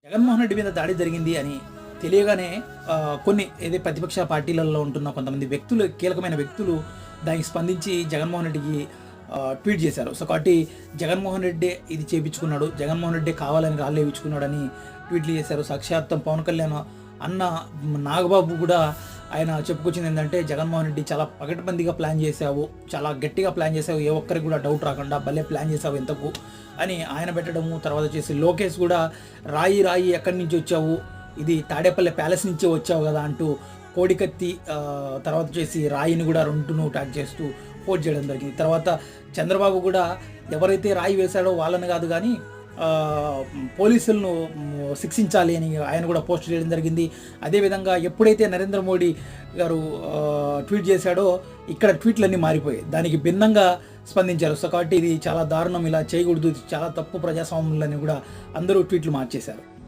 జగన్మోహన్ రెడ్డి మీద దాడి జరిగింది అని తెలియగానే కొన్ని ప్రతిపక్ష పార్టీలలో ఉంటున్న కొంతమంది వ్యక్తులు, కీలకమైన వ్యక్తులు దానికి స్పందించి జగన్మోహన్ రెడ్డికి ట్వీట్ చేశారు. సో కాబట్టి జగన్మోహన్ రెడ్డి ఇది చేయించుకున్నాడు, జగన్మోహన్ రెడ్డి కావాలని రాళ్ళు వేయించుకున్నాడని ట్వీట్లు చేశారు. సాక్షాత్తం పవన్ కళ్యాణ్ అన్న నాగబాబు కూడా ఆయన చెప్పుకొచ్చింది ఏంటంటే, జగన్మోహన్ రెడ్డి చాలా పకడ్బందీగా ప్లాన్ చేశావు, చాలా గట్టిగా ప్లాన్ చేసావు, ఏ ఒక్కరికి కూడా డౌట్ రాకుండా భలే ప్లాన్ చేసావు ఎంతకు అని ఆయన పెట్టడము. తర్వాత వచ్చేసి లోకేష్ కూడా రాయి ఎక్కడి నుంచి వచ్చావు, ఇది తాడేపల్లి ప్యాలెస్ నుంచి వచ్చావు కదా అంటూ కోడికత్తి, తర్వాత వచ్చేసి రాయిని కూడా రెండును ట్యాగ్ చేస్తూ పోస్ట్ చేయడం జరిగింది. తర్వాత చంద్రబాబు కూడా ఎవరైతే రాయి వేశాడో వాళ్ళని కాదు కానీ పోలీసులను శిక్షించాలి అని ఆయన కూడా పోస్ట్ చేయడం జరిగింది. అదేవిధంగా ఎప్పుడైతే నరేంద్ర మోడీ గారు ట్వీట్ చేశాడో ఇక్కడ ట్వీట్లన్నీ మారిపోయాయి, దానికి భిన్నంగా స్పందించారు. సో కాబట్టి ఇది చాలా దారుణం, ఇలా చేయకూడదు, చాలా తప్పు ప్రజాస్వామ్యంలో కూడా అందరూ ట్వీట్లు మార్చేశారు.